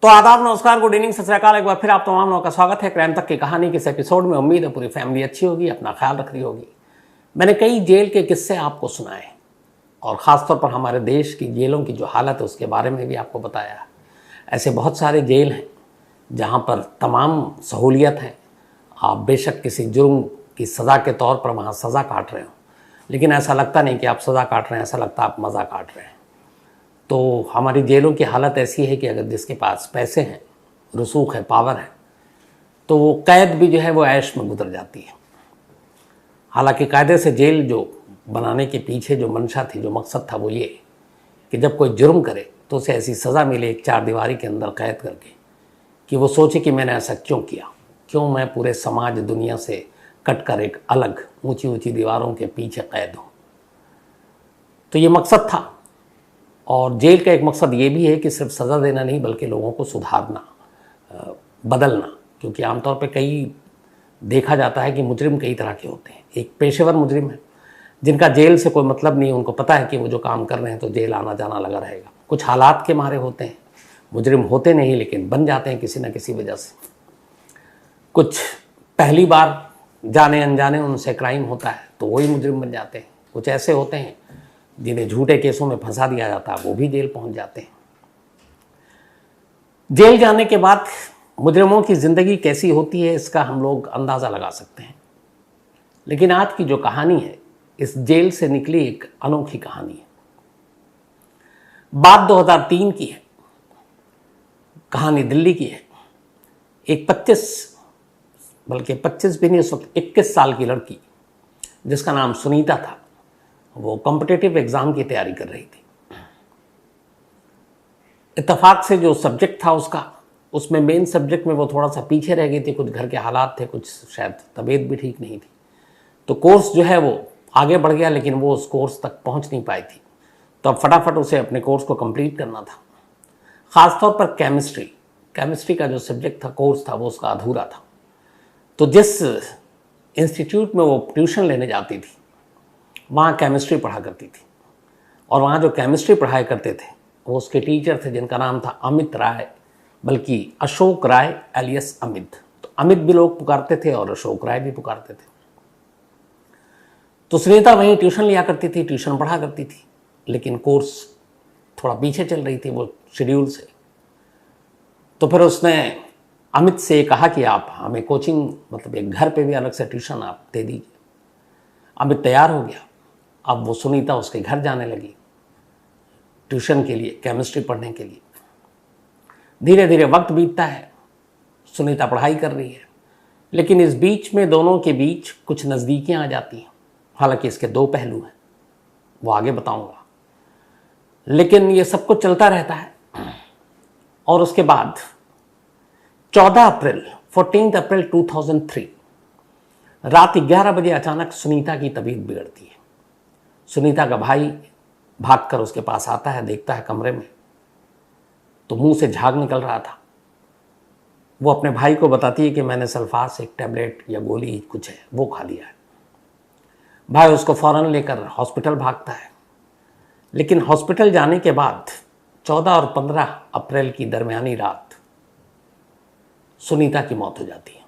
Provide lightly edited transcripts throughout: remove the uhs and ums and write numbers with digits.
तो आदाब, नमस्कार, गुड इवनिंग, सत श्री अकाल। एक बार फिर आप तमाम लोगों का स्वागत है क्राइम तक की कहानी के इस एपिसोड में। उम्मीद है पूरी फैमिली अच्छी होगी, अपना ख्याल रख रही होगी। मैंने कई जेल के किस्से आपको सुनाए और ख़ासतौर पर हमारे देश की जेलों की जो हालत है उसके बारे में भी आपको बताया। ऐसे बहुत सारे जेल हैं जहाँ पर तमाम सहूलियत है। आप बेशक किसी जुर्म की सज़ा के तौर पर वहाँ सज़ा काट रहे हो, लेकिन ऐसा लगता नहीं कि आप सज़ा काट रहे हैं, ऐसा लगता आप मज़ा काट रहे हैं। तो हमारी जेलों की हालत ऐसी है कि अगर जिसके पास पैसे हैं, रसूख है, पावर है, तो वो कैद भी जो है वो ऐश में गुजर जाती है। हालांकि कायदे से जेल जो बनाने के पीछे जो मंशा थी, जो मकसद था, वो ये कि जब कोई जुर्म करे तो उसे ऐसी सज़ा मिले एक चार दीवारी के अंदर कैद करके कि वो सोचे कि मैंने ऐसा क्यों किया, क्यों मैं पूरे समाज दुनिया से कट कर एक अलग ऊंची ऊंची दीवारों के पीछे कैद हूँ। तो ये मकसद था। और जेल का एक मकसद ये भी है कि सिर्फ सज़ा देना नहीं, बल्कि लोगों को सुधारना, बदलना। क्योंकि आमतौर पे कई देखा जाता है कि मुजरिम कई तरह के होते हैं। एक पेशेवर मुजरिम है जिनका जेल से कोई मतलब नहीं, उनको पता है कि वो जो काम कर रहे हैं तो जेल आना जाना लगा रहेगा। कुछ हालात के मारे होते हैं, मुजरिम होते नहीं लेकिन बन जाते हैं किसी न किसी वजह से। कुछ पहली बार जाने अनजाने उनसे क्राइम होता है तो वही मुजरिम बन जाते हैं। कुछ ऐसे होते हैं जिन्हें झूठे केसों में फंसा दिया जाता है, वो भी जेल पहुंच जाते हैं। जेल जाने के बाद मुजरिमों की ज़िंदगी कैसी होती है इसका हम लोग अंदाज़ा लगा सकते हैं। लेकिन आज की जो कहानी है, इस जेल से निकली एक अनोखी कहानी है। बात 2003 की है, कहानी दिल्ली की है। एक 25 भी नहीं, उस वक्त 21 साल की लड़की जिसका नाम सुनीता था, वो कॉम्पिटिटिव एग्ज़ाम की तैयारी कर रही थी। इत्तेफाक से जो सब्जेक्ट था उसका, उसमें मेन सब्जेक्ट में वो थोड़ा सा पीछे रह गई थी। कुछ घर के हालात थे, कुछ शायद तबीयत भी ठीक नहीं थी, तो कोर्स जो है वो आगे बढ़ गया, लेकिन वो उस कोर्स तक पहुंच नहीं पाई थी। तो अब फटाफट उसे अपने कोर्स को कंप्लीट करना था। ख़ासतौर पर केमिस्ट्री का जो सब्जेक्ट था, कोर्स था, वो उसका अधूरा था। तो जिस इंस्टीट्यूट में वो ट्यूशन लेने जाती थी, वहाँ केमिस्ट्री पढ़ा करती थी। और वहाँ जो केमिस्ट्री पढ़ाया करते थे वो उसके टीचर थे जिनका नाम था अमित राय, बल्कि अशोक राय एलियस अमित। तो अमित भी लोग पुकारते थे और अशोक राय भी पुकारते थे। तो सुनीता वहीं ट्यूशन लिया करती थी, ट्यूशन पढ़ा करती थी, लेकिन कोर्स थोड़ा पीछे चल रही थी वो शेड्यूल से। तो फिर उसने अमित से कहा कि आप हमें कोचिंग, मतलब एक घर पे भी अलग से ट्यूशन आप दे दीजिए। अमित तैयार हो गया। अब वो सुनीता उसके घर जाने लगी ट्यूशन के लिए, केमिस्ट्री पढ़ने के लिए। धीरे धीरे वक्त बीतता है, सुनीता पढ़ाई कर रही है, लेकिन इस बीच में दोनों के बीच कुछ नज़दीकियां आ जाती हैं। हालांकि इसके दो पहलू हैं, वो आगे बताऊंगा। लेकिन ये सब कुछ चलता रहता है। और उसके बाद 14 अप्रैल 2003 रात 11 बजे अचानक सुनीता की तबीयत बिगड़ती है। सुनीता का भाई भागकर उसके पास आता है, देखता है कमरे में तो मुंह से झाग निकल रहा था। वो अपने भाई को बताती है कि मैंने सल्फास एक टैबलेट या गोली कुछ है वो खा लिया है। भाई उसको फौरन लेकर हॉस्पिटल भागता है। लेकिन हॉस्पिटल जाने के बाद 14 और 15 अप्रैल की दरमियानी रात सुनीता की मौत हो जाती है।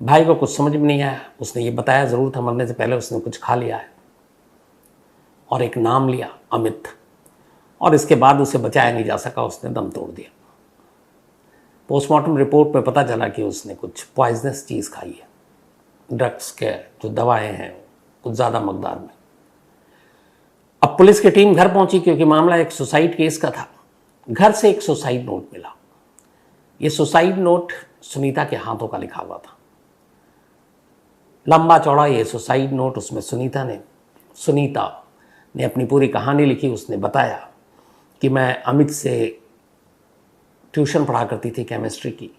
भाई को कुछ समझ में नहीं आया। उसने ये बताया ज़रूर था, मरने से पहले उसने कुछ खा लिया है और एक नाम लिया, अमित। और इसके बाद उसे बचाया नहीं जा सका, उसने दम तोड़ दिया। पोस्टमार्टम रिपोर्ट में पता चला कि उसने कुछ पॉइजनस चीज़ खाई है, ड्रग्स के जो दवाएं हैं कुछ ज़्यादा मकदार में। अब पुलिस की टीम घर पहुंची क्योंकि मामला एक सुसाइड केस का था। घर से एक सुसाइड नोट मिला। ये सुसाइड नोट सुनीता के हाथों का लिखा हुआ था, लंबा चौड़ा ये सुसाइड नोट। उसमें सुनीता ने अपनी पूरी कहानी लिखी। उसने बताया कि मैं अमित से ट्यूशन पढ़ा करती थी केमिस्ट्री की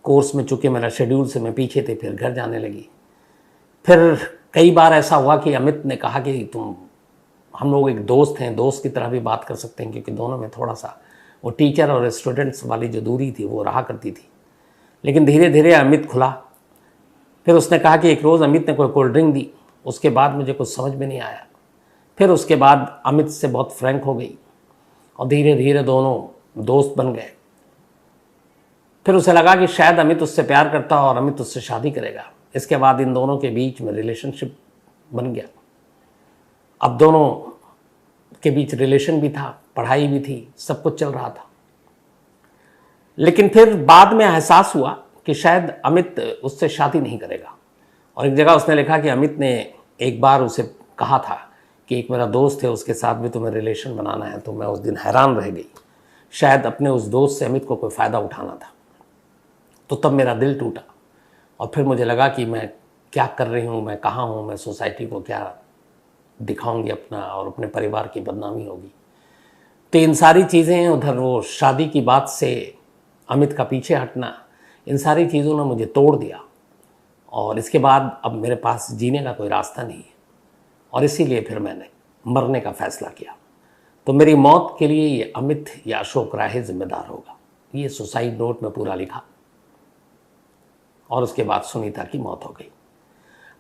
कोर्स में, चूँकि मेरा शेड्यूल से मैं पीछे थे, फिर घर जाने लगी। फिर कई बार ऐसा हुआ कि अमित ने कहा कि हम लोग एक दोस्त हैं, दोस्त की तरह भी बात कर सकते हैं, क्योंकि दोनों में थोड़ा सा वो टीचर और स्टूडेंट्स वाली जो दूरी थी वो रहा करती थी। लेकिन धीरे धीरे अमित खुला। फिर उसने कहा कि एक रोज़ अमित ने कोई कोल्ड ड्रिंक दी, उसके बाद मुझे कुछ समझ में नहीं आया। फिर उसके बाद अमित से बहुत फ्रैंक हो गई और धीरे धीरे दोनों दोस्त बन गए। फिर उसे लगा कि शायद अमित उससे प्यार करता और अमित उससे शादी करेगा। इसके बाद इन दोनों के बीच में रिलेशनशिप बन गया। अब दोनों के बीच रिलेशन भी था, पढ़ाई भी थी, सब कुछ चल रहा था। लेकिन फिर बाद में एहसास हुआ कि शायद अमित उससे शादी नहीं करेगा। और एक जगह उसने लिखा कि अमित ने एक बार उसे कहा था कि एक मेरा दोस्त है, उसके साथ भी तुम्हें रिलेशन बनाना है। तो मैं उस दिन हैरान रह गई, शायद अपने उस दोस्त से अमित को कोई फ़ायदा उठाना था। तो तब मेरा दिल टूटा और फिर मुझे लगा कि मैं क्या कर रही हूँ, मैं कहाँ हूँ, मैं सोसाइटी को क्या दिखाऊंगी अपना, और अपने परिवार की बदनामी होगी। तो इन सारी चीज़ें, उधर वो शादी की बात से अमित का पीछे हटना, इन सारी चीज़ों ने मुझे तोड़ दिया। और इसके बाद अब मेरे पास जीने का कोई रास्ता नहीं है, और इसीलिए फिर मैंने मरने का फ़ैसला किया। तो मेरी मौत के लिए ये अमित या अशोक राय जिम्मेदार होगा। ये सुसाइड नोट में पूरा लिखा। और उसके बाद सुनीता की मौत हो गई।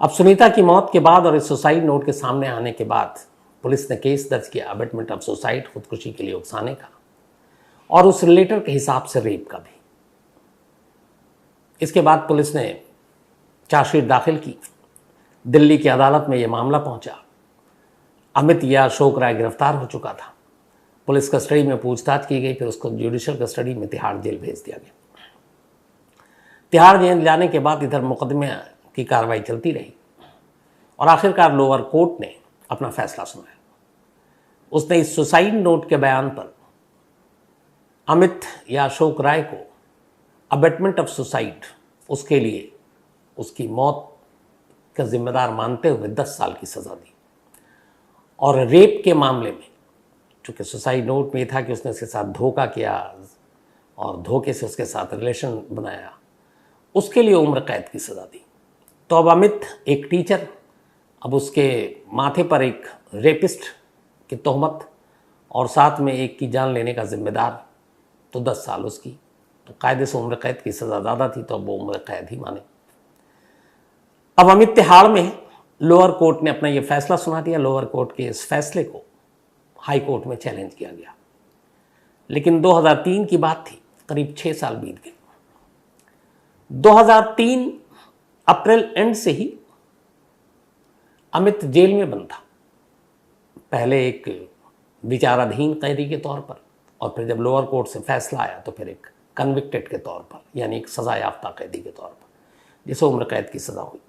अब सुनीता की मौत के बाद और इस सुसाइड नोट के सामने आने के बाद पुलिस ने केस दर्ज किया अबेटमेंट ऑफ सुसाइड, खुदकुशी के लिए उकसाने का, और उस रिलेटर के हिसाब से रेप का भी। इसके बाद पुलिस ने चार्जशीट दाखिल की। दिल्ली की अदालत में यह मामला पहुंचा। अमित या अशोक राय गिरफ्तार हो चुका था। पुलिस कस्टडी में पूछताछ की गई, फिर उसको जुडिशियल कस्टडी में तिहाड़ जेल भेज दिया गया। तिहाड़ जेल जाने के बाद इधर मुकदमे की कार्रवाई चलती रही और आखिरकार लोअर कोर्ट ने अपना फैसला सुनाया। उसने इस सुसाइड नोट के बयान पर अमित या अशोक राय को अबेटमेंट ऑफ सुसाइड, उसके लिए उसकी मौत का जिम्मेदार मानते हुए 10 साल की सज़ा दी। और रेप के मामले में, चूँकि सुसाइड नोट में था कि उसने उसके साथ धोखा किया और धोखे से उसके साथ रिलेशन बनाया, उसके लिए उम्र कैद की सज़ा दी। तो अब अमित एक टीचर, अब उसके माथे पर एक रेपिस्ट की तोहमत और साथ में एक की जान लेने का जिम्मेदार, तो 10 साल उसकी। तो कायदे से उम्र कैद की सज़ा ज़्यादा थी, तो अब वो उम्र कैद ही माने। अब अमित तिहाड़ में लोअर कोर्ट ने अपना ये फैसला सुना दिया। लोअर कोर्ट के इस फैसले को हाई कोर्ट में चैलेंज किया गया। लेकिन 2003 की बात थी, करीब 6 साल बीत गए। 2003 अप्रैल एंड से ही अमित जेल में बंद था। पहले एक विचाराधीन कैदी के तौर पर, और फिर जब लोअर कोर्ट से फैसला आया तो फिर एक कन्विक्टेड के तौर पर, यानी एक सजा याफ्ता कैदी के तौर पर, जिसे उम्र कैद की सजा हुई।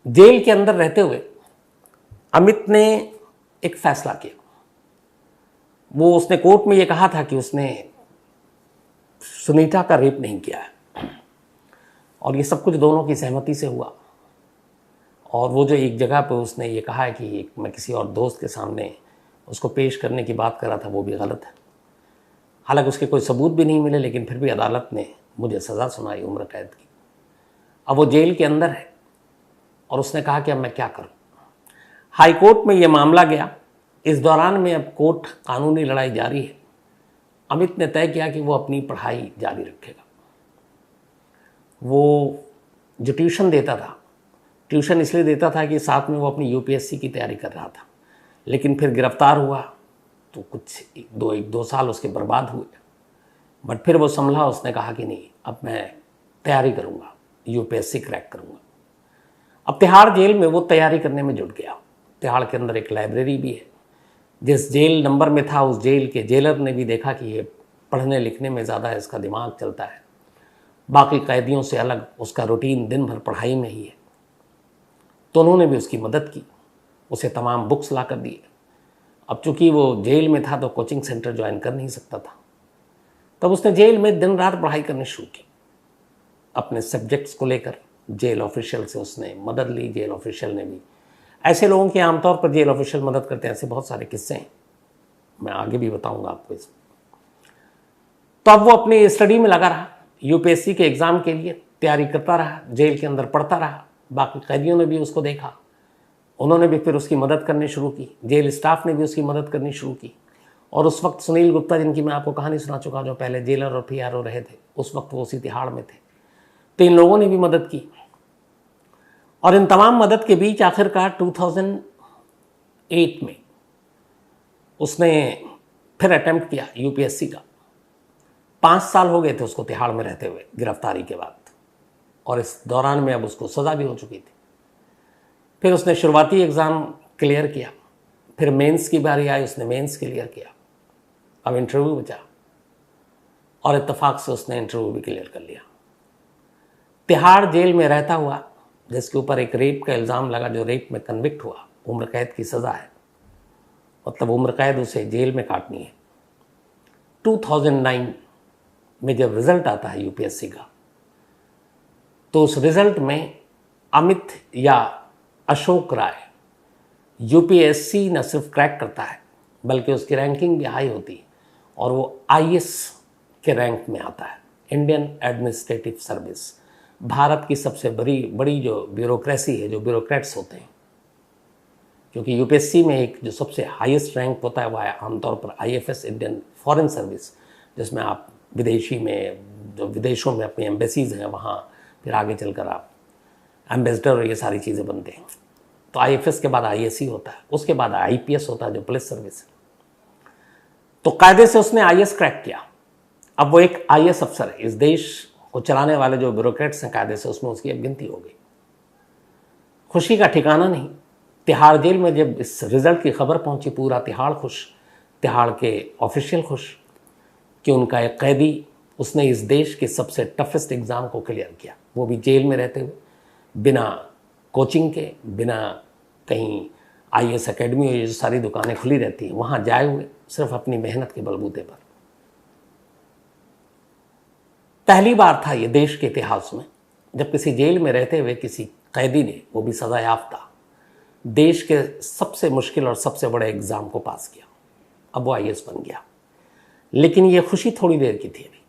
जेल के अंदर रहते हुए अमित ने एक फैसला किया। वो उसने कोर्ट में ये कहा था कि उसने सुनीता का रेप नहीं किया है, और ये सब कुछ दोनों की सहमति से हुआ। और वो जो एक जगह पे उसने ये कहा है कि मैं किसी और दोस्त के सामने उसको पेश करने की बात कर रहा था, वो भी गलत है। हालांकि उसके कोई सबूत भी नहीं मिले, लेकिन फिर भी अदालत ने मुझे सज़ा सुनाई उम्र कैद की। अब वो जेल के अंदर है और उसने कहा कि अब मैं क्या करूं। हाई कोर्ट में ये मामला गया। इस दौरान में अब कोर्ट कानूनी लड़ाई जारी है। अमित ने तय किया कि वो अपनी पढ़ाई जारी रखेगा। वो जो ट्यूशन देता था, ट्यूशन इसलिए देता था कि साथ में वो अपनी यूपीएससी की तैयारी कर रहा था। लेकिन फिर गिरफ्तार हुआ तो कुछ एक दो साल उसके बर्बाद हुए। बट फिर वो संभला, उसने कहा कि नहीं, अब मैं तैयारी करूँगा, यूपीएससी क्रैक करूँगा। अब तिहाड़ जेल में वो तैयारी करने में जुट गया। तिहाड़ के अंदर एक लाइब्रेरी भी है। जिस जेल नंबर में था, उस जेल के जेलर ने भी देखा कि ये पढ़ने लिखने में ज़्यादा इसका दिमाग चलता है, बाकी कैदियों से अलग उसका रूटीन दिन भर पढ़ाई में ही है। तो उन्होंने भी उसकी मदद की, उसे तमाम बुक्स ला कर दिए। अब चूँकि वो जेल में था तो कोचिंग सेंटर ज्वाइन कर नहीं सकता था, तब उसने जेल में दिन रात पढ़ाई करनी शुरू की। अपने सब्जेक्ट्स को लेकर जेल ऑफिशियल से उसने मदद ली। जेल ऑफिशियल ने भी, ऐसे लोगों की आमतौर पर जेल ऑफिशियल मदद करते हैं, ऐसे बहुत सारे किस्से हैं, मैं आगे भी बताऊंगा आपको इसमें। तो अब वो अपनी स्टडी में लगा रहा, यूपीएससी के एग्ज़ाम के लिए तैयारी करता रहा, जेल के अंदर पढ़ता रहा। बाकी कैदियों ने भी उसको देखा, उन्होंने भी फिर उसकी मदद करनी शुरू की। जेल स्टाफ ने भी उसकी मदद करनी शुरू की। और उस वक्त सुनील गुप्ता, जिनकी मैं आपको कहानी सुना चुका, जो पहले जेलर और पीआरओ रहे थे, उस वक्त वो उसी तिहाड़ में थे। तो इन लोगों ने भी मदद की। और इन तमाम मदद के बीच आखिरकार 2008 में उसने फिर अटेम्प्ट किया यूपीएससी का। 5 साल हो गए थे उसको तिहाड़ में रहते हुए गिरफ्तारी के बाद, और इस दौरान में अब उसको सज़ा भी हो चुकी थी। फिर उसने शुरुआती एग्ज़ाम क्लियर किया, फिर मेंस की बारी आई, उसने मेंस क्लियर किया, अब इंटरव्यू बचा, और इत्तेफाक से उसने इंटरव्यू भी क्लियर कर लिया। तिहाड़ जेल में रहता हुआ, जिसके ऊपर एक रेप का इल्ज़ाम लगा, जो रेप में कन्विक्ट हुआ, उम्र कैद की सज़ा है, मतलब उम्र कैद उसे जेल में काटनी है। 2009 में जब रिज़ल्ट आता है यूपीएससी का, तो उस रिज़ल्ट में अमित या अशोक राय यूपीएससी न सिर्फ क्रैक करता है, बल्कि उसकी रैंकिंग भी हाई होती है, और वो आईएएस के रैंक में आता है, इंडियन एडमिनिस्ट्रेटिव सर्विस, भारत की सबसे बड़ी जो ब्यूरोक्रेसी है, जो ब्यूरोक्रेट्स होते हैं। क्योंकि यूपीएससी में एक जो सबसे हाईएस्ट रैंक होता है वह है आमतौर पर आईएफएस, इंडियन फॉरेन सर्विस, जिसमें आप विदेशी में, जो विदेशों में अपनी एम्बेसीज हैं वहाँ, फिर आगे चलकर आप एम्बेसडर और ये सारी चीज़ें बनते हैं। तो आईएफएस के बाद आईएससी होता है, उसके बाद आईपीएस होता है जो पुलिस सर्विस है। तो कायदे से उसने आईएएस क्रैक किया। अब वो एक आईएएस अफसर है, इस देश को चलाने वाले जो ब्यूरोक्रेट्स हैं कायदे से, उसमें उसकी अब गिनती हो गई। खुशी का ठिकाना नहीं। तिहाड़ जेल में जब इस रिज़ल्ट की खबर पहुंची, पूरा तिहाड़ खुश, तिहाड़ के ऑफिशियल खुश कि उनका एक कैदी, उसने इस देश के सबसे टफेस्ट एग्ज़ाम को क्लियर किया, वो भी जेल में रहते हुए, बिना कोचिंग के, बिना कहीं आईएएस एकेडमी और ये जो सारी दुकानें खुली रहती हैं वहाँ जाए हुए, सिर्फ अपनी मेहनत के बलबूते पर। पहली बार था ये देश के इतिहास में जब किसी जेल में रहते हुए किसी कैदी ने, वो भी सज़ा याफ्ता, देश के सबसे मुश्किल और सबसे बड़े एग्ज़ाम को पास किया। अब वो आईएएस बन गया। लेकिन ये खुशी थोड़ी देर की थी अभी।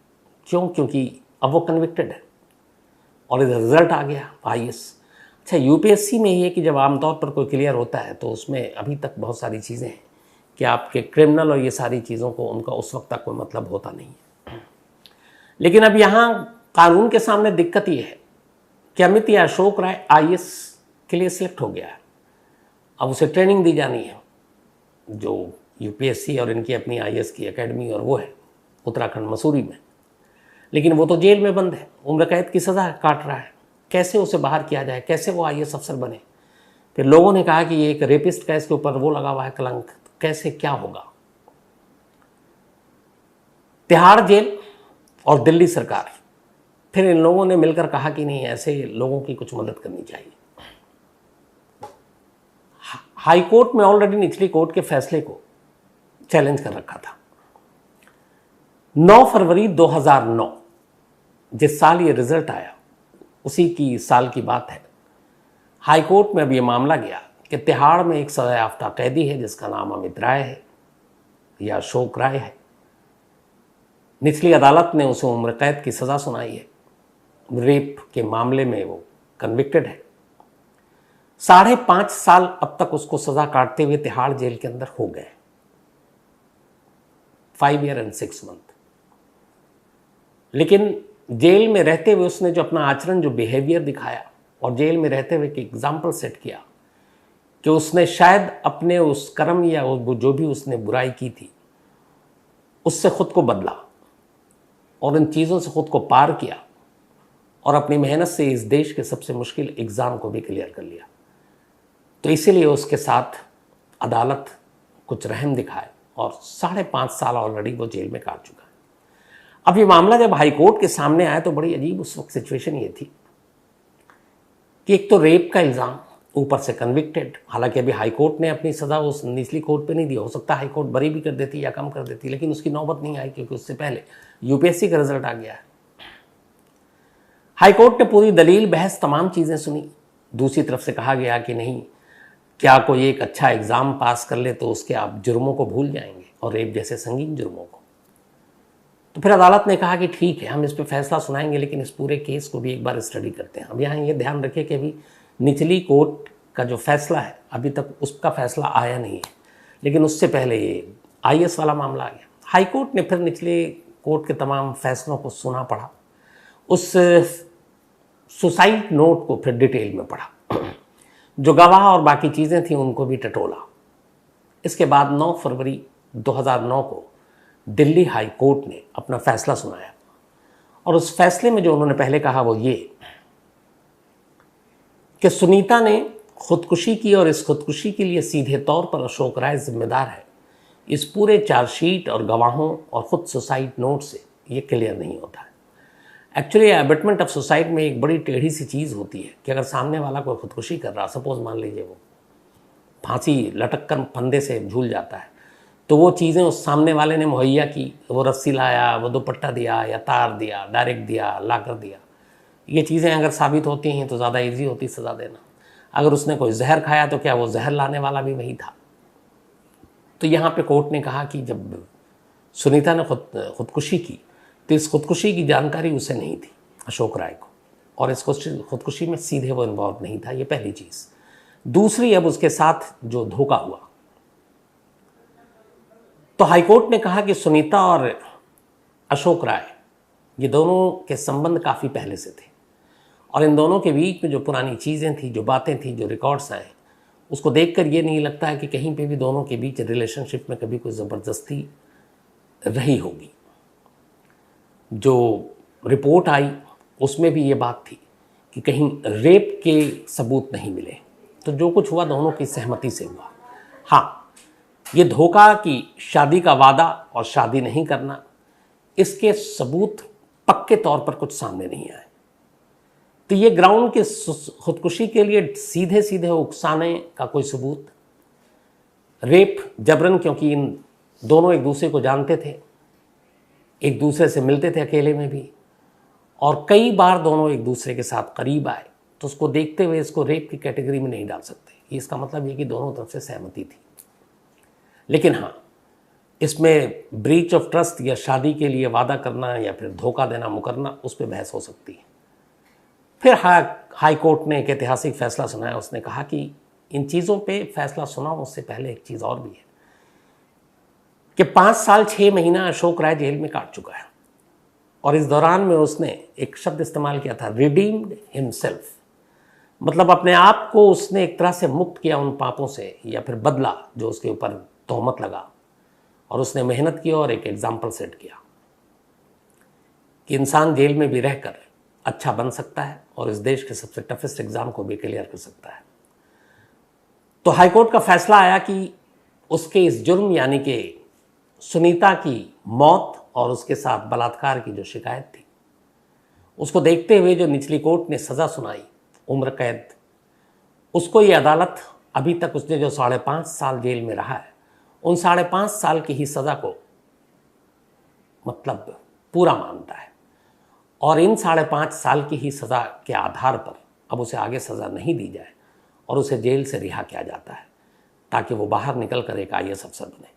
क्यों? क्योंकि अब वो कन्विक्टेड है और इधर रिजल्ट आ गया आईएएस। अच्छा, यूपीएससी में ये कि जब आमतौर पर कोई क्लियर होता है तो उसमें अभी तक बहुत सारी चीज़ें हैं कि आपके क्रिमिनल और ये सारी चीज़ों को उनका उस वक्त तक कोई मतलब होता नहीं है। लेकिन अब यहाँ कानून के सामने दिक्कत ये है कि अमित या अशोक राय आईएएस के लिए सिलेक्ट हो गया है। अब उसे ट्रेनिंग दी जानी है, जो यूपीएससी और इनकी अपनी आईएएस की एकेडमी और वो है उत्तराखंड मसूरी में। लेकिन वो तो जेल में बंद है, उम्र कैद की सज़ा काट रहा है। कैसे उसे बाहर किया जाए, कैसे वो आईएएस अफसर बने? फिर लोगों ने कहा कि ये एक रेपिस्ट केस के ऊपर वो लगा हुआ है कलंक, कैसे क्या होगा? तिहाड़ जेल और दिल्ली सरकार, फिर इन लोगों ने मिलकर कहा कि नहीं, ऐसे लोगों की कुछ मदद करनी चाहिए। हाई कोर्ट में ऑलरेडी निचली कोर्ट के फैसले को चैलेंज कर रखा था। 9 फरवरी 2009 जिस साल ये रिजल्ट आया, उसी की साल की बात है। हाई कोर्ट में अब ये मामला गया कि तिहाड़ में एक सजा याफ्ता कैदी है जिसका नाम अमित राय है या अशोक राय है। निचली अदालत ने उसे उम्र कैद की सज़ा सुनाई है। रेप के मामले में वो कन्विक्टेड है। 5.5 साल अब तक उसको सज़ा काटते हुए तिहाड़ जेल के अंदर हो गए, 5 ईयर एंड 6 मंथ। लेकिन जेल में रहते हुए उसने जो अपना आचरण, जो बिहेवियर दिखाया और जेल में रहते हुए एक एग्जाम्पल सेट किया कि उसने शायद अपने उस कर्म या जो भी उसने बुराई की थी उससे खुद को बदला और इन चीज़ों से खुद को पार किया और अपनी मेहनत से इस देश के सबसे मुश्किल एग्ज़ाम को भी क्लियर कर लिया। तो इसीलिए उसके साथ अदालत कुछ रहम दिखाए और 5.5 साल ऑलरेडी वो जेल में काट चुका है। अब ये मामला जब हाई कोर्ट के सामने आया तो बड़ी अजीब उस वक्त सिचुएशन ये थी कि एक तो रेप का इल्ज़ाम, ऊपर से कन्विक्टेड। हालांकि अभी हाई कोर्ट ने अपनी सज़ा उस निचली कोर्ट पे नहीं दी, हो सकता है हाई कोर्ट बरी भी कर देती या कम कर देती, लेकिन उसकी नौबत नहीं आई क्योंकि उससे पहले यूपीएससी का रिजल्ट आ गया है। हाई कोर्ट ने पूरी दलील बहस तमाम चीज़ें सुनी। दूसरी तरफ से कहा गया कि नहीं, क्या कोई एक अच्छा एग्ज़ाम पास कर ले तो उसके आप जुर्मों को भूल जाएंगे और रेप जैसे संगीन जुर्मों को। तो फिर अदालत ने कहा कि ठीक है, हम इस पर फैसला सुनाएंगे, लेकिन इस पूरे केस को भी एक बार स्टडी करते हैं। अब यहाँ ये ध्यान रखें कि अभी निचली कोर्ट का जो फैसला है अभी तक उसका फैसला आया नहीं है, लेकिन उससे पहले ये आईएएस वाला मामला आ गया। हाई कोर्ट ने फिर निचले कोर्ट के तमाम फैसलों को सुना, पढ़ा, उस सुसाइड नोट को फिर डिटेल में पढ़ा, जो गवाह और बाकी चीज़ें थी उनको भी टटोला। इसके बाद 9 फरवरी 2009 को दिल्ली हाई कोर्ट ने अपना फैसला सुनाया और उस फैसले में जो उन्होंने पहले कहा वो ये कि सुनीता ने खुदकुशी की और इस खुदकुशी के लिए सीधे तौर पर अशोक राय जिम्मेदार है, इस पूरे चार्जशीट और गवाहों और खुद सुसाइड नोट से ये क्लियर नहीं होता है। एक्चुअली एबटमेंट ऑफ सुसाइड में एक बड़ी टेढ़ी सी चीज़ होती है कि अगर सामने वाला कोई खुदकुशी कर रहा, सपोज मान लीजिए वो फांसी लटक कर फंदे से झूल जाता है, तो वो चीज़ें उस सामने वाले ने मुहैया की, वो रस्सी लाया, वो दुपट्टा दिया या तार दिया, डायरेक्ट दिया, ला कर दिया, ये चीज़ें अगर साबित होती हैं तो ज़्यादा ईजी होती सज़ा देना। अगर उसने कोई जहर खाया तो क्या वो जहर लाने वाला भी वही था। तो यहाँ पे कोर्ट ने कहा कि जब सुनीता ने खुदकुशी की तो इस खुदकुशी की जानकारी उसे नहीं थी, अशोक राय को, और इस खुदकुशी में सीधे वो इन्वॉल्व नहीं था। ये पहली चीज़। दूसरी, अब उसके साथ जो धोखा हुआ, तो हाईकोर्ट ने कहा कि सुनीता और अशोक राय ये दोनों के संबंध काफ़ी पहले से थे और इन दोनों के बीच में जो पुरानी चीज़ें थी, जो बातें थी, जो रिकॉर्ड्स आए, उसको देखकर ये नहीं लगता है कि कहीं पे भी दोनों के बीच रिलेशनशिप में कभी कोई ज़बरदस्ती रही होगी। जो रिपोर्ट आई उसमें भी ये बात थी कि कहीं रेप के सबूत नहीं मिले। तो जो कुछ हुआ दोनों की सहमति से हुआ। हाँ, ये धोखा कि शादी का वादा और शादी नहीं करना, इसके सबूत पक्के तौर पर कुछ सामने नहीं आए। तो ये ग्राउंड के खुदकुशी के लिए सीधे सीधे उकसाने का कोई सबूत, रेप जबरन, क्योंकि इन दोनों एक दूसरे को जानते थे, एक दूसरे से मिलते थे अकेले में भी, और कई बार दोनों एक दूसरे के साथ करीब आए, तो उसको देखते हुए इसको रेप की कैटेगरी में नहीं डाल सकते। इसका मतलब ये कि दोनों तरफ से सहमति थी। लेकिन हाँ, इसमें ब्रीच ऑफ ट्रस्ट या शादी के लिए वादा करना या फिर धोखा देना मुकरना, उस पर बहस हो सकती है। फिर हाई कोर्ट ने एक ऐतिहासिक फैसला सुनाया। उसने कहा कि इन चीज़ों पे फैसला सुना, उससे पहले एक चीज़ और भी है कि 5 साल 6 महीना अशोक राय जेल में काट चुका है और इस दौरान में उसने एक शब्द इस्तेमाल किया था, रिडीम्ड हिमसेल्फ। मतलब अपने आप को उसने एक तरह से मुक्त किया उन पापों से, या फिर बदला जो उसके ऊपर तोहमत लगा, और उसने मेहनत की और एक एग्जाम्पल सेट किया कि इंसान जेल में भी रहकर अच्छा बन सकता है और इस देश के सबसे टफेस्ट एग्जाम को भी क्लियर कर सकता है। तो हाईकोर्ट का फैसला आया कि उसके इस जुर्म यानी कि सुनीता की मौत और उसके साथ बलात्कार की जो शिकायत थी, उसको देखते हुए जो निचली कोर्ट ने सज़ा सुनाई, उम्र कैद, उसको ये अदालत अभी तक उसने जो 5.5 साल जेल में रहा है, उन 5.5 साल की ही सज़ा को मतलब पूरा मानता है और इन 5.5 साल की ही सज़ा के आधार पर अब उसे आगे सज़ा नहीं दी जाए और उसे जेल से रिहा किया जाता है ताकि वो बाहर निकल कर एक IAS अफसर बने।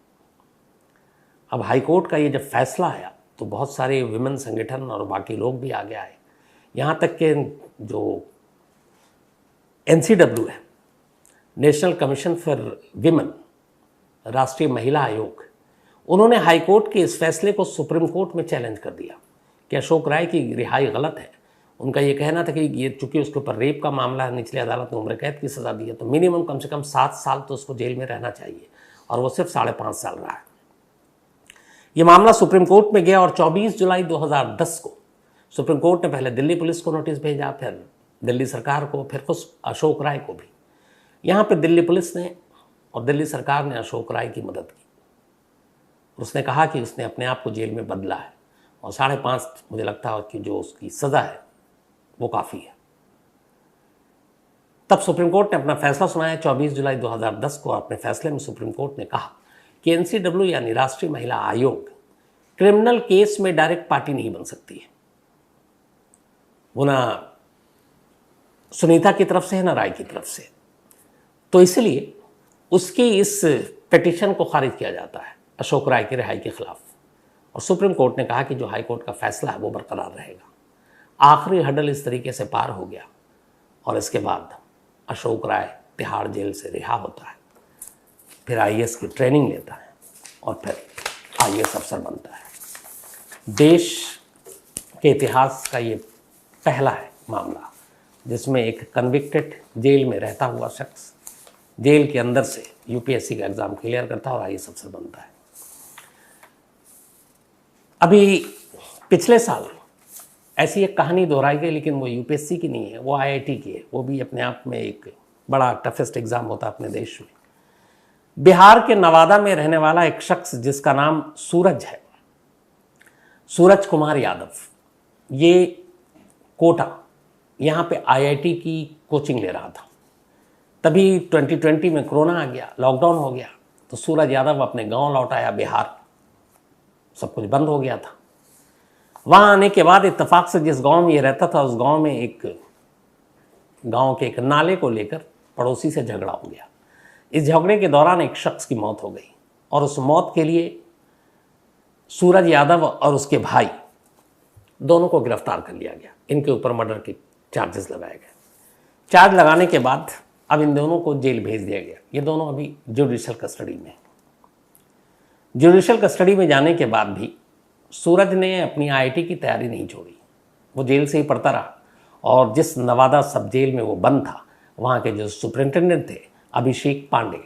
अब हाईकोर्ट का ये जब फैसला आया तो बहुत सारे विमेन संगठन और बाकी लोग भी आगे आए, यहाँ तक के जो NCW है, नेशनल कमीशन फॉर विमेन, राष्ट्रीय महिला आयोग, उन्होंने हाईकोर्ट के इस फैसले को सुप्रीम कोर्ट में चैलेंज कर दिया कि अशोक राय की रिहाई गलत है। उनका ये कहना था कि ये चूंकि उसके ऊपर रेप का मामला है, निचली अदालत ने उम्र कैद की सज़ा दी है, तो मिनिमम कम से कम 7 साल तो उसको जेल में रहना चाहिए और वो सिर्फ 5.5 साल रहा है। ये मामला सुप्रीम कोर्ट में गया और 24 जुलाई 2010 को सुप्रीम कोर्ट ने पहले दिल्ली पुलिस को नोटिस भेजा, फिर दिल्ली सरकार को, फिर खुद अशोक राय को भी। यहाँ पे दिल्ली पुलिस ने और दिल्ली सरकार ने अशोक राय की मदद की। उसने कहा कि उसने अपने आप को जेल में बदला है और 5.5 मुझे लगता है कि जो उसकी सज़ा है वो काफ़ी है। तब सुप्रीम कोर्ट ने अपना फैसला सुनाया 24 जुलाई 2010 को। अपने फैसले में सुप्रीम कोर्ट ने कहा कि NCW यानी राष्ट्रीय महिला आयोग क्रिमिनल केस में डायरेक्ट पार्टी नहीं बन सकती है। वो ना सुनीता की तरफ से है ना राय की तरफ से, तो इसलिए उसकी इस पिटीशन को खारिज किया जाता है अशोक राय की रिहाई के खिलाफ। और सुप्रीम कोर्ट ने कहा कि जो हाई कोर्ट का फैसला है वो बरकरार रहेगा। आखिरी हडल इस तरीके से पार हो गया और इसके बाद अशोक राय तिहाड़ जेल से रिहा होता है, फिर IAS की ट्रेनिंग लेता है और फिर IAS अफसर बनता है। देश के इतिहास का ये पहला है मामला जिसमें एक कन्विक्टेड जेल में रहता हुआ शख्स जेल के अंदर से UPSC का एग्ज़ाम क्लियर करता है और IAS अफसर बनता है। अभी पिछले साल ऐसी एक कहानी दोहराई गई, लेकिन वो यूपीएससी की नहीं है, वो आईआईटी की है। वो भी अपने आप में एक बड़ा टफेस्ट एग्जाम होता है अपने देश में। बिहार के नवादा में रहने वाला एक शख्स जिसका नाम सूरज है, सूरज कुमार यादव, ये कोटा यहाँ पे आईआईटी की कोचिंग ले रहा था। तभी 2020 में कोरोना आ गया, लॉकडाउन हो गया, तो सूरज यादव अपने गांव लौट आया बिहार। सब कुछ बंद हो गया था। वहां आने के बाद इत्तेफाक से जिस गांव में ये रहता था, उस गांव में गांव के एक नाले को लेकर पड़ोसी से झगड़ा हो गया। इस झगड़े के दौरान एक शख्स की मौत हो गई और उस मौत के लिए सूरज यादव और उसके भाई दोनों को गिरफ्तार कर लिया गया। इनके ऊपर मर्डर के चार्जेस लगाए गए। चार्ज लगाने के बाद अब इन दोनों को जेल भेज दिया गया। ये दोनों अभी जुडिशियल कस्टडी में। जुडिशियल कस्टडी में जाने के बाद भी सूरज ने अपनी आईआईटी की तैयारी नहीं छोड़ी। वो जेल से ही पढ़ता रहा और जिस नवादा सब जेल में वो बंद था, वहाँ के जो सुपरिंटेंडेंट थे अभिषेक पांडे,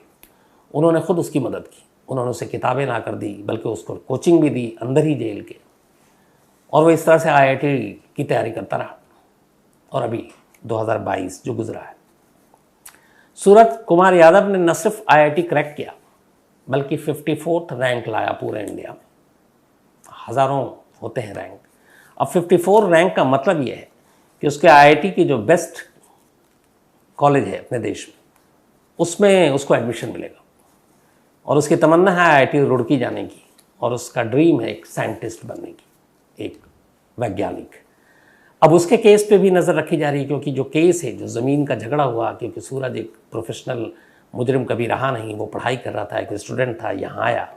उन्होंने खुद उसकी मदद की। उन्होंने उसे किताबें ला कर दी, बल्कि उसको कोचिंग भी दी अंदर ही जेल के, और वो इस तरह से आईआईटी की तैयारी करता रहा। और अभी 2022 जो गुजरा है, सूरज कुमार यादव ने न सिर्फ आईआईटी क्रैक किया, बल्कि 54th रैंक लाया पूरे इंडिया में। हज़ारों होते हैं रैंक। अब 54 रैंक का मतलब ये है कि उसके आईआईटी की जो बेस्ट कॉलेज है अपने देश में, उसमें उसको एडमिशन मिलेगा। और उसकी तमन्ना है आईआईटी रुड़की जाने की, और उसका ड्रीम है एक साइंटिस्ट बनने की, एक वैज्ञानिक। अब उसके केस पे भी नज़र रखी जा रही है, क्योंकि जो केस है, जो ज़मीन का झगड़ा हुआ, क्योंकि सूरज एक प्रोफेशनल मुजरिम कभी रहा नहीं, वो पढ़ाई कर रहा था, एक स्टूडेंट था, यहाँ आया,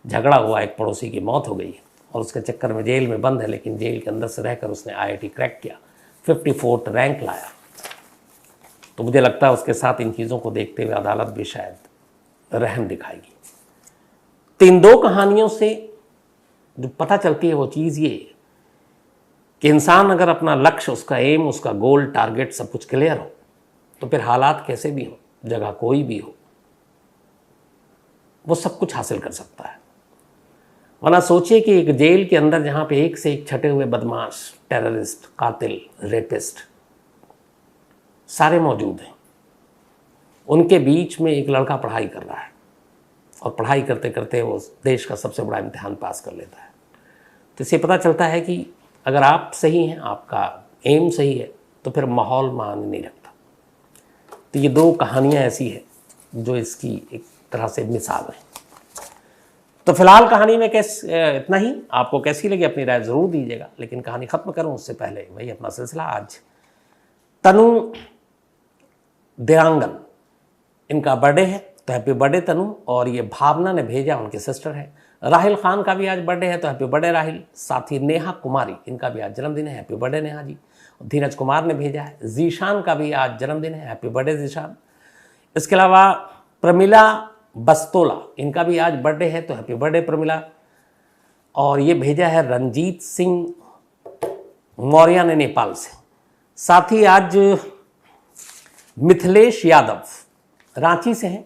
झगड़ा हुआ, एक पड़ोसी की मौत हो गई और उसके चक्कर में जेल में बंद है। लेकिन जेल के अंदर से रहकर उसने आईआईटी क्रैक किया, 54th रैंक लाया। तो मुझे लगता है उसके साथ इन चीज़ों को देखते हुए अदालत भी शायद रहम दिखाएगी। तो इन दो कहानियों से जो पता चलती है वो चीज़ ये कि इंसान अगर अपना लक्ष्य, उसका एम, उसका गोल, टारगेट सब कुछ क्लियर हो, तो फिर हालात कैसे भी हो, जगह कोई भी हो, वो सब कुछ हासिल कर सकता है। वरना सोचिए कि एक जेल के अंदर जहाँ पे एक से एक छटे हुए बदमाश, टेररिस्ट, कातिल, रेपिस्ट सारे मौजूद हैं, उनके बीच में एक लड़का पढ़ाई कर रहा है और पढ़ाई करते करते वो देश का सबसे बड़ा इम्तिहान पास कर लेता है। तो इससे पता चलता है कि अगर आप सही हैं, आपका एम सही है, तो फिर माहौल मायने नहीं रखता। तो ये दो कहानियाँ ऐसी है जो इसकी एक तरह से मिसाल है। तो फिलहाल कहानी में इतना ही। आपको कैसी लगी अपनी राय ज़रूर दीजिएगा। लेकिन कहानी ख़त्म करूं उससे पहले वही अपना सिलसिला। आज तनु दिरांगन, इनका बर्थडे है, तो हैप्पी बर्थडे तनु। और ये भावना ने भेजा, उनके सिस्टर है। राहिल खान का भी आज बर्थडे है, तो हैप्पी बर्थडे राहिल। साथ ही नेहा कुमारी, इनका भी आज जन्मदिन है, हैप्पी बर्थडे नेहा जी। धीरज कुमार ने भेजा है। जीशान का भी आज जन्मदिन है, हैप्पी बर्थडे जीशान। इसके अलावा प्रमिला बस्तोला, इनका भी आज बर्थडे है, तो हैप्पी बर्थडे प्रमिला। और ये भेजा है रंजीत सिंह मौर्य ने नेपाल से। साथ ही आज मिथिलेश यादव रांची से हैं,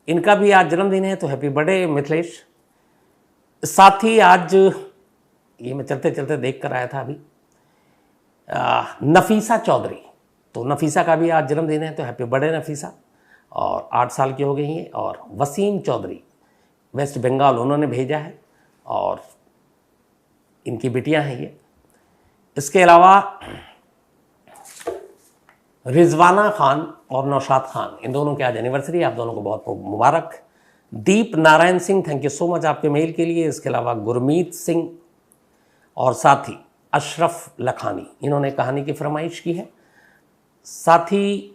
इनका भी आज जन्मदिन है, तो हैप्पी बर्थडे मिथिलेश। साथ ही आज ये मैं चलते चलते देख कर आया था अभी, नफीसा चौधरी, तो नफीसा का भी आज जन्मदिन है, तो हैप्पी बर्थडे नफीसा। और 8 साल की हो गई हैं। और वसीम चौधरी वेस्ट बंगाल, उन्होंने भेजा है, और इनकी बेटियां हैं ये। इसके अलावा रिजवाना खान और नौशाद खान, इन दोनों की आज एनिवर्सरी है। आप दोनों को बहुत बहुत मुबारक। Deep Narayan Singh, thank you so much आपके मेल के लिए। इसके अलावा गुरमीत सिंह और साथ ही अशरफ लखानी, इन्होंने कहानी की फरमाइश की है। साथ ही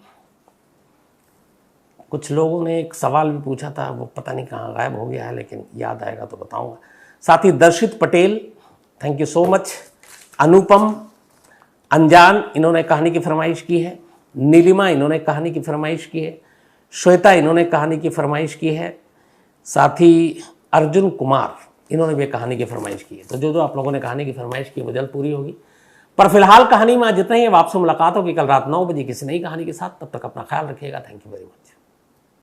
कुछ लोगों ने एक सवाल भी पूछा था, वो पता नहीं कहाँ गायब हो गया है, लेकिन याद आएगा तो बताऊंगा। साथ ही Darshit Patel, thank you so much. Anupam Anjaan, इन्होंने कहानी की फरमाइश की है। नीलिमा, इन्होंने कहानी की फरमाइश की है। श्वेता, इन्होंने कहानी की फरमाइश की है। साथ ही अर्जुन कुमार, इन्होंने भी कहानी की फरमाइश की है। तो जो आप लोगों ने कहानी की फरमाइश की वो जल्द पूरी होगी। पर फिलहाल कहानी में जितना ही, अब आपसे मुलाकात होगी कल रात 9 बजे किसी नई कहानी के साथ। तब तक अपना ख्याल रखिएगा। Thank you very much.